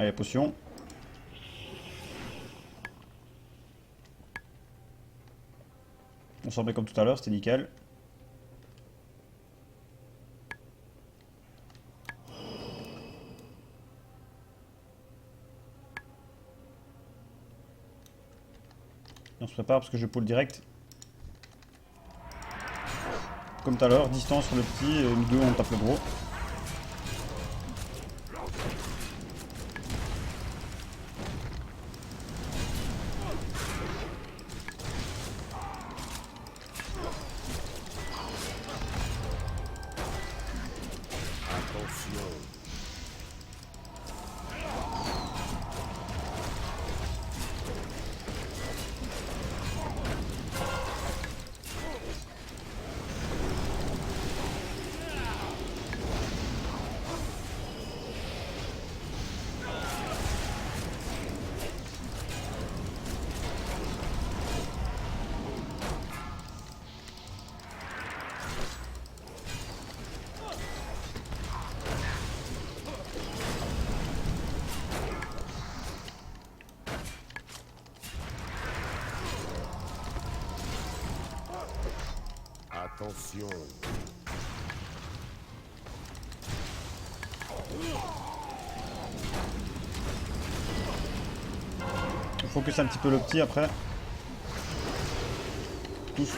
Allez, potion. On s'en met comme tout à l'heure, c'était nickel. Et on se prépare parce que je pull direct. Comme tout à l'heure, distance sur le petit, et milieu on tape le gros. Attention. On focus un petit peu le petit après. Tous.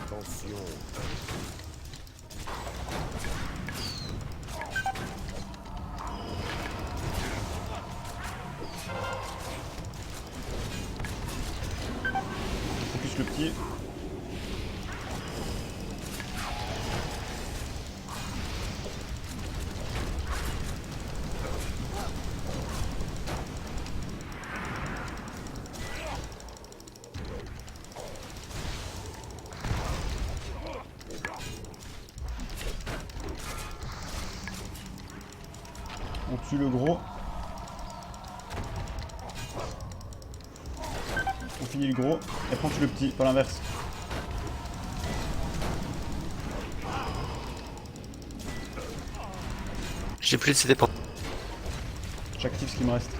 Attention. Focus le petit. On tue le gros. On finit le gros. Et après on tue le petit, pas l'inverse. J'ai plus de CD pour... J'active ce qui me reste.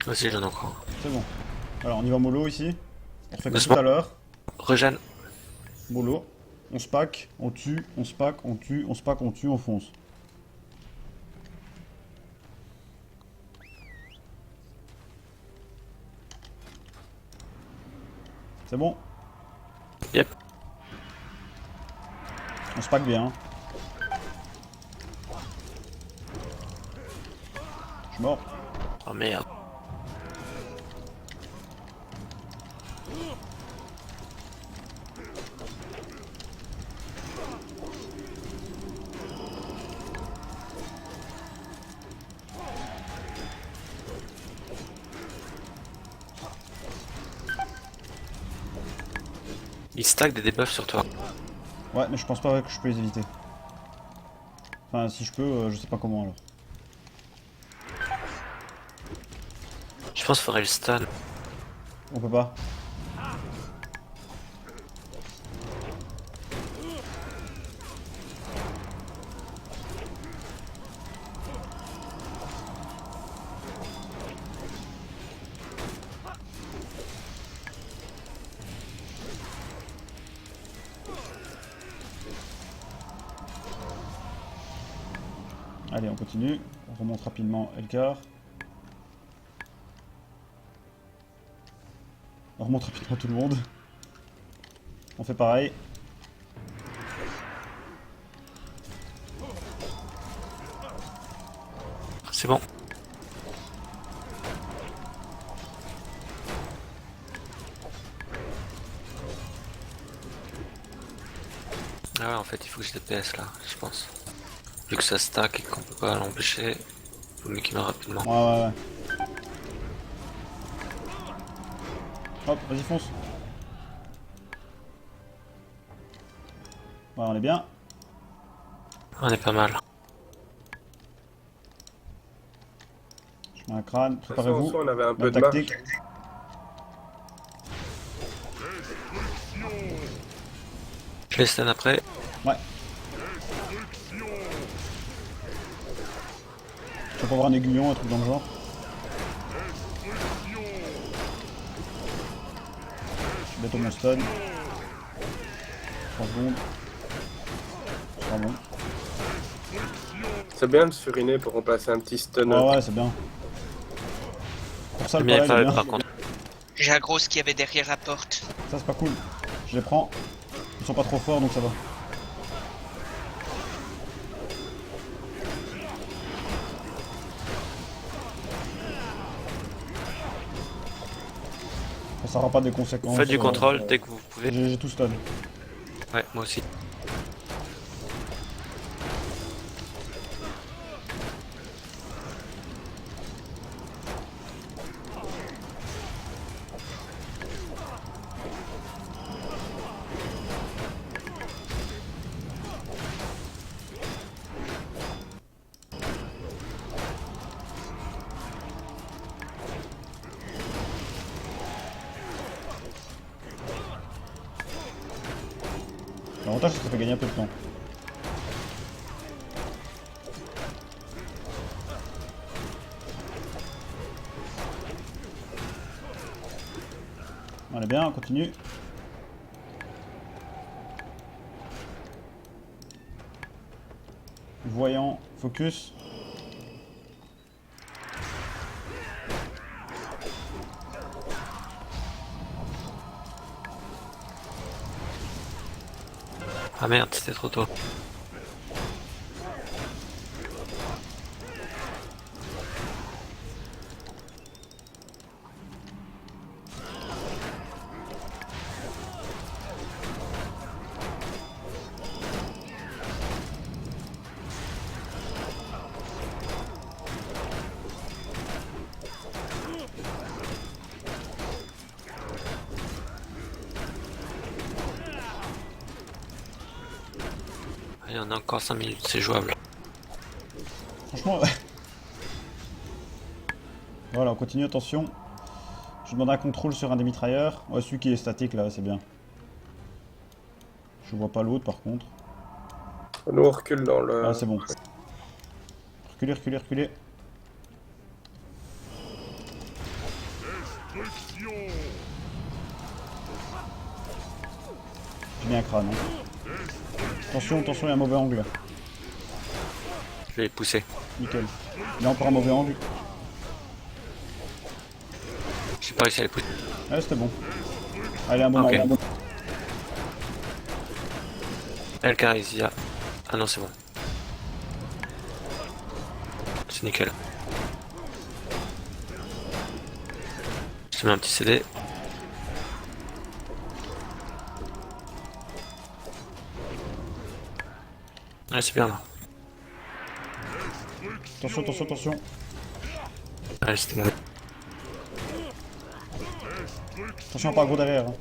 Vas-y, j'en ai encore. C'est bon. Alors on y va mollo ici. On fait comme Doucement. tout à l'heure. Rejane. Mollo. On se pack, on tue, on se pack, on tue, on se pack, on tue, on fonce. C'est bon? Yep. On se pack bien. Je suis mort. Oh merde. Il stack des debuffs sur toi. Ouais, mais je pense pas que je peux les éviter. Enfin, si je peux, je sais pas comment alors. Je pense qu'il faudrait le stun. On peut pas. Allez, on continue. On remonte rapidement Elcar. On remonte rapidement tout le monde. On fait pareil. C'est bon. Ouais, en fait, il faut que je DPS là, je pense. Vu que ça stack et qu'on peut pas l'empêcher, faut mieux qu'il meure rapidement. Ouais. Hop, vas-y, fonce. Ouais, on est bien. On est pas mal. Je mets un crâne, De toute façon, préparez-vous. on avait un peu Même de marge. tactique. Je les stun après. Ouais. Je peux pas avoir un aiguillon, un truc dans le genre. Je bientôt mon stun. 3 secondes. C'est pas bon. C'est bien de furiner pour remplacer un petit stun. Ouais, c'est bien. Pour ça, le J'aime bien les palais, il est phares, bien. par contre. J'ai un gros qui avait derrière la porte. Ça, c'est pas cool. Je les prends. Ils sont pas trop forts, donc ça va. Ça aura pas des conséquences. Faites du contrôle dès que vous pouvez. J'ai tout stun. Ouais, moi aussi. L'avantage, c'est que ça fait gagner un peu de temps. On est bien, on continue. Voyant, focus. Ah merde, c'était trop tôt. Allez, on a encore 5 minutes, c'est jouable. Franchement, ouais. Voilà, on continue, attention. Je demande un contrôle sur un des mitrailleurs. Ouais, celui qui est statique là, c'est bien. Je vois pas l'autre par contre. Nous, on recule dans le... Ah, c'est bon. Reculez, reculez, reculez. J'ai mis un crâne. Hein. Attention, attention, il y a un mauvais angle. Je vais les pousser. Nickel. Il y a encore un mauvais angle. J'ai pas réussi à les pousser. Ouais, c'était bon. Allez, un bon Ok. angle. El Carizia. Ah non, c'est bon. C'est nickel. Je te mets un petit CD. Ouais, c'est bien là. Attention, attention, attention. Allez, c'était bon. Attention, pas gros derrière. Hein.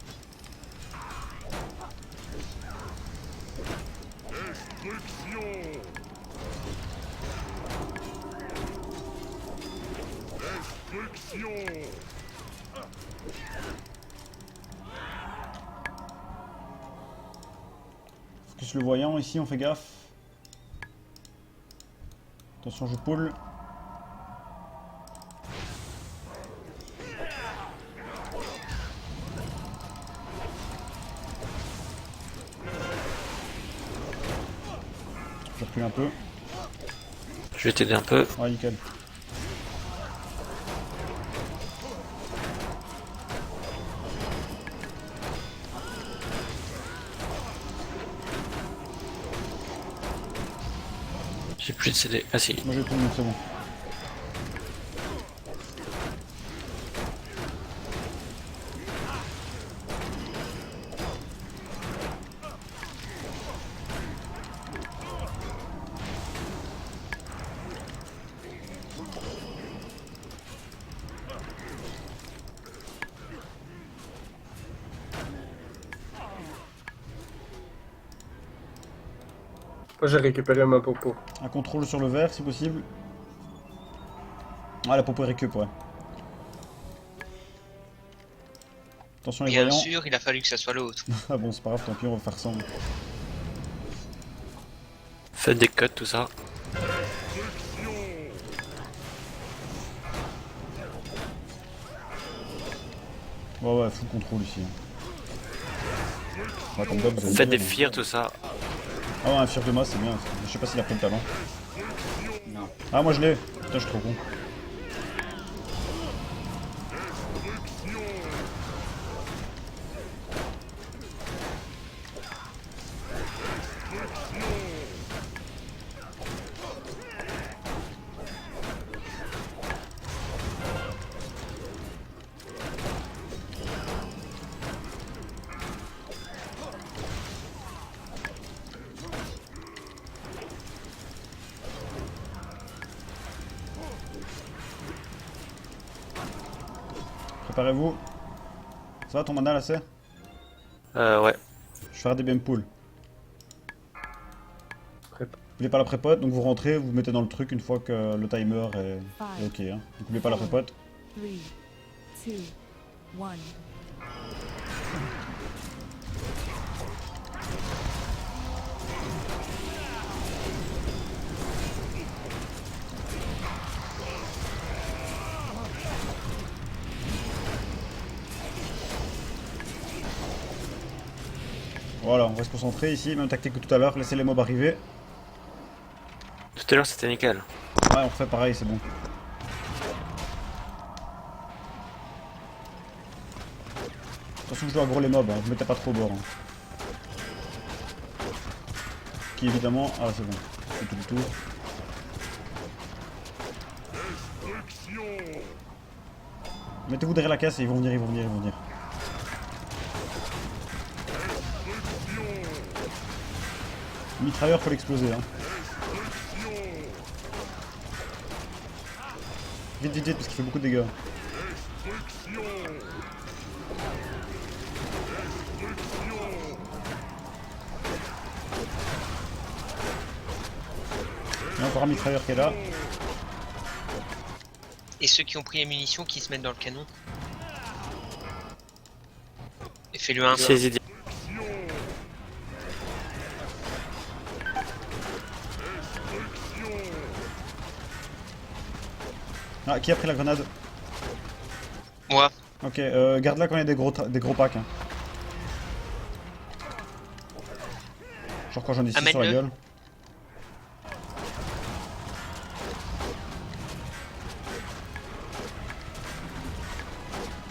Focus le voyant ici, on fait gaffe. Attention, je pull. Je recule un peu. Je vais t'aider un peu. Ouais, nickel. J'ai plus de CD. Ah si. Moi j'ai tout, donc c'est bon. Moi j'ai récupéré ma popo. Un contrôle sur le vert si possible. Ah, la popo est récup, ouais. Attention les Bien voyants. sûr, il a fallu que ça soit l'autre. Ah bon, c'est pas grave, tant pis, on va faire ça. Faites des cuts, tout ça. Ouais, full contrôle ici. Ouais, comme d'hab, vous avez Faites dit, des mais- fears, tout ça. Ah ouais, un fier de masse, c'est bien. Je sais pas s'il a pris le talent. Non. Ah, moi je l'ai. Putain, je suis trop con. Préparez-vous. Ça va ton mana là, c'est? Ouais. Je vais faire des BM pool. Prép. N'oubliez pas la prépote, donc vous rentrez, vous mettez dans le truc une fois que le timer est ok. Hein. Donc n'oubliez pas la prépote. 3, 2, 1. Voilà, on va se concentrer ici, même tactique que tout à l'heure, laissez les mobs arriver. Tout à l'heure, c'était nickel. Ouais, on refait pareil, c'est bon. Attention que je dois aggro les mobs, hein. Vous mettez pas trop au bord. Hein. Qui évidemment... Ah c'est bon, c'est tout le tour. Mettez-vous derrière la caisse et ils vont venir, ils vont venir, ils vont venir. Le mitrailleur faut l'exploser hein. Vite, vite, vite parce qu'il fait beaucoup de dégâts. Il y a encore un mitrailleur qui est là. Et ceux qui ont pris les munitions qui se mettent dans le canon. Et fais-le un. Saisis direct. Ah, qui a pris la grenade? Moi. Ok, garde-la quand il y a des gros packs. Hein. Genre quand j'en ai 6 sur la Amène-le. gueule.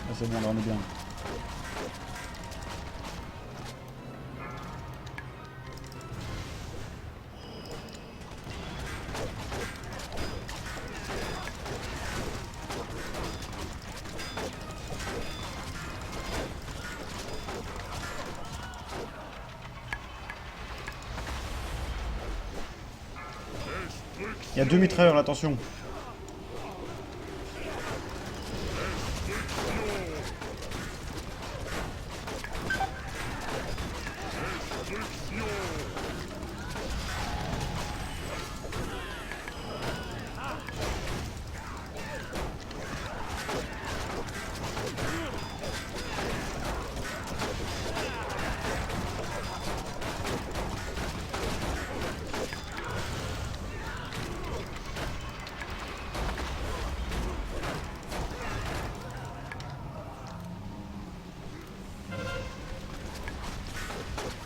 Ah, c'est bon, là on est bien. Il y a 2 mitrailleurs là, attention.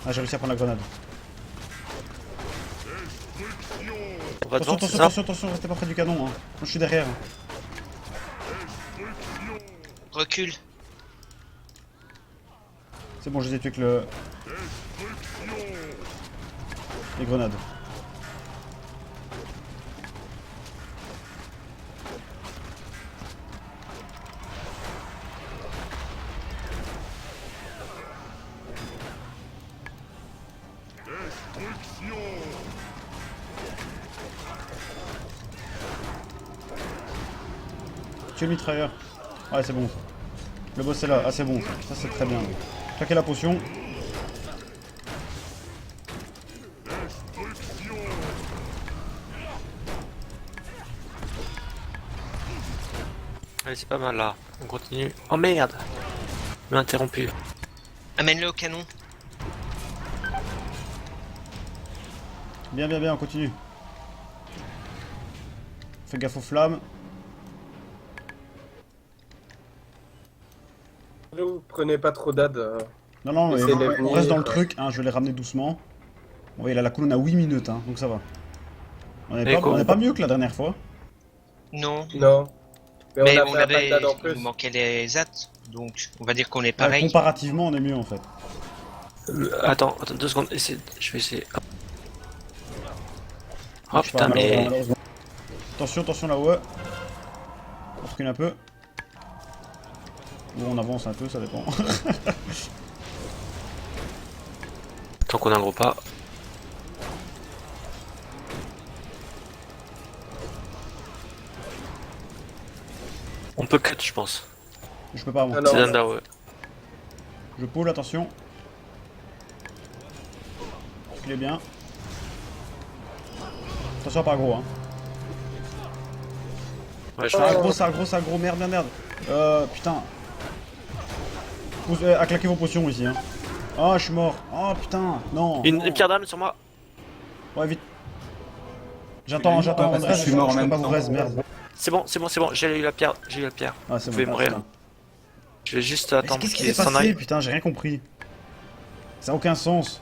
Ah, j'ai réussi à prendre la grenade. On va Attention, devant, c'est attention, ça? attention, attention, restez pas près du canon. Hein. Moi je suis derrière. Recule. C'est bon, je les ai tués avec le... les grenades. Tuez le mitrailleur. Ouais, c'est bon. Le boss est là. Ah, c'est bon. Ça, c'est très bien. Claquez la potion. Allez, c'est pas mal là. On continue. Oh merde! Mais interrompu. Amène-le au canon. Bien, bien, bien, on continue. Fais gaffe aux flammes. Vous prenez pas trop d'ad. Non, non, mais Essayez de on venir, reste dans le quoi. truc, hein, je vais les ramener doucement. Bon, il a la colonne à 8 minutes, hein, donc ça va. On Et n'est quoi, pas mieux que la dernière fois. Non. Non. Mais, Mais on a on fait un pack avait. d'ad en Il plus. nous manquait les ZAT. Donc on va dire qu'on est Ouais, pareil. comparativement, on est mieux en fait. Attends, 2 secondes. Je vais essayer. Oh Je sais pas, putain, mais. malheureusement. Attention, attention là-haut. On recule un peu. Ou on avance un peu, ça dépend. Tant qu'on a un gros pas. On peut cut, je pense. Je peux pas, moi. Ah non. C'est Danda, ouais. Je pull, attention. Reculez bien. Attention, pas gros, hein. Ouais, je Ah, pense. Gros, merde, merde, merde. Putain. À claquer vos potions ici, hein. Ah, je suis mort. Oh putain, non. Une pierre d'âme sur moi. Ouais, vite. J'attends, parce que je suis mort en même temps. Merde. C'est bon, j'ai eu la pierre. Ah, c'est Vous bon. pouvez mourir. Je vais juste attendre Qu'est-ce qui qu'il s'est s'en passé, aille. putain, j'ai rien compris. Ça a aucun sens.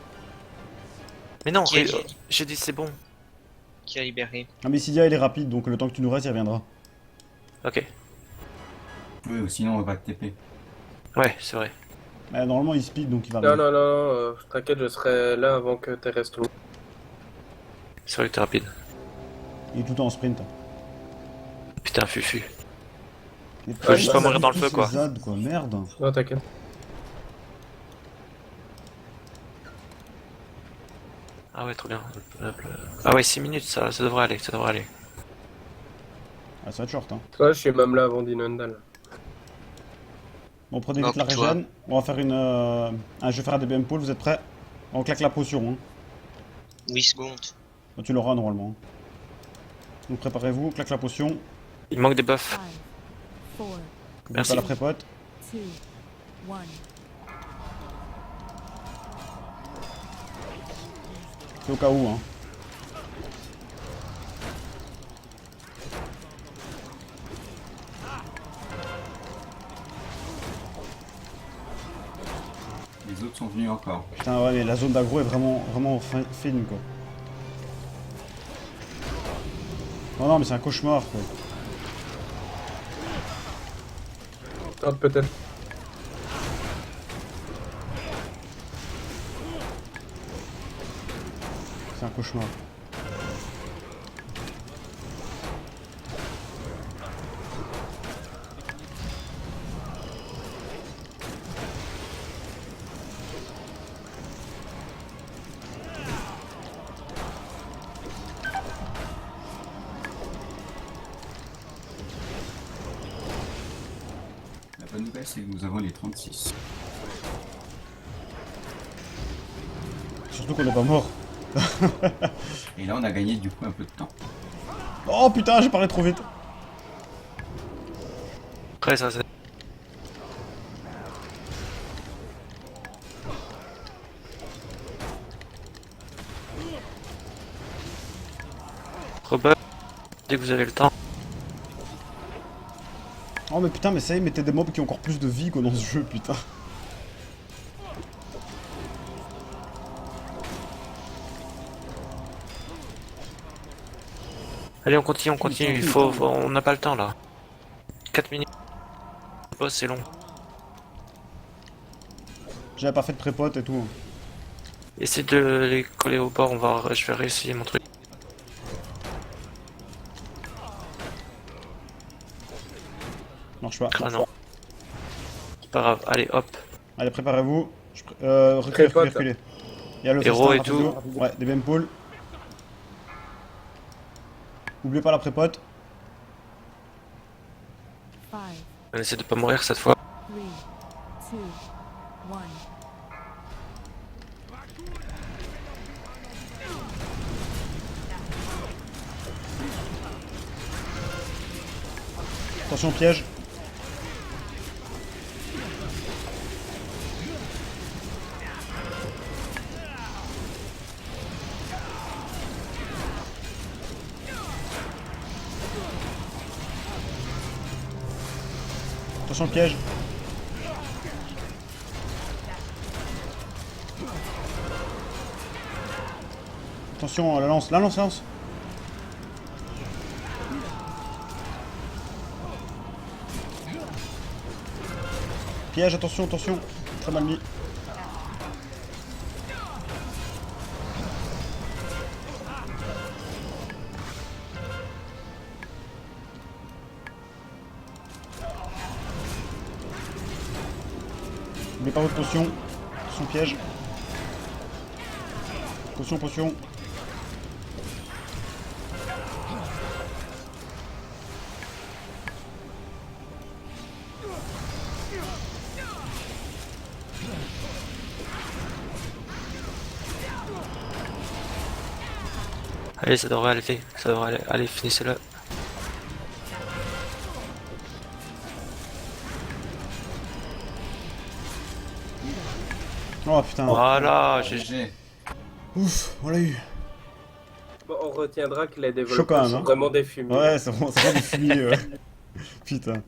Mais non, Qui a- j'ai dit c'est bon. Qui a libéré. Ah, mais Sidia, il est rapide, donc le temps que tu nous restes, il reviendra. Ok. Oui, ou sinon on va pas te TP. Ouais, c'est vrai. Mais normalement, il speed, donc il va Non, arriver. non, t'inquiète, je serai là avant que tu restes tout. C'est vrai que t'es rapide. Il est tout le temps en sprint. Putain, fufu. Il Ouais, juste pas mourir dans le feu, quoi. Zad, quoi, merde. Non, t'inquiète. Ah ouais, trop bien. Ah ouais, 6 minutes, ça devrait aller, Ah, ça va être short, hein. Ouais, je suis même là avant Dinundal. Bon, prenez Non, vite la pour toi. régène. On va faire une. Je vais faire un DBM pool, vous êtes prêts? On claque la potion, hein. 8 secondes. Bah, tu l'auras normalement. Donc préparez-vous, claque la potion. Il manque des buffs. 5, 4, N'oubliez Merci. pas la prépote. 2, 1. C'est au cas où, hein. Les autres sont venus encore. Putain, ouais, mais la zone d'aggro est vraiment fine, quoi. Non, non, mais c'est un cauchemar, quoi. Tente peut-être. C'est un cauchemar. La bonne nouvelle, c'est que nous avons les 36. Surtout qu'on n'est pas mort. Et là, on a gagné du coup un peu de temps. Oh putain, j'ai parlé trop vite. Après, ça c'est. Rebuff, dès que vous avez le temps. Oh mais putain, mais ça y est, mettez des mobs qui ont encore plus de vie que dans ce jeu, putain. Allez, on continue, on n'a pas le temps là. 4 minutes. Le boss, c'est long. J'avais pas fait de prépote et tout. Essaye de les coller au bord, je vais réessayer mon truc. Marche pas. Ah non. C'est pas grave, allez hop. Allez, préparez-vous. Reculez, Prépote. reculez. Il y a le Héros festin, et tout. rapido. Ouais, des pool. Oubliez pas la prépote. 5, On essaie de pas mourir cette fois. 3, 2, 1. Attention au piège. Attention piège. Attention, la lance, la lance, la lance. Piège, attention, attention. Très mal mis. N'oubliez pas votre potion. Attention piège. Potion, potion. Allez, ça devrait aller, ça devrait aller. Allez, finissez-le. Oh putain. Voilà, GG. Ouf, on l'a eu. Bon, on retiendra que les Chaud quand développeurs même, sont hein. vraiment des fumiers. Ouais, c'est vraiment du fumier, ouais. Putain.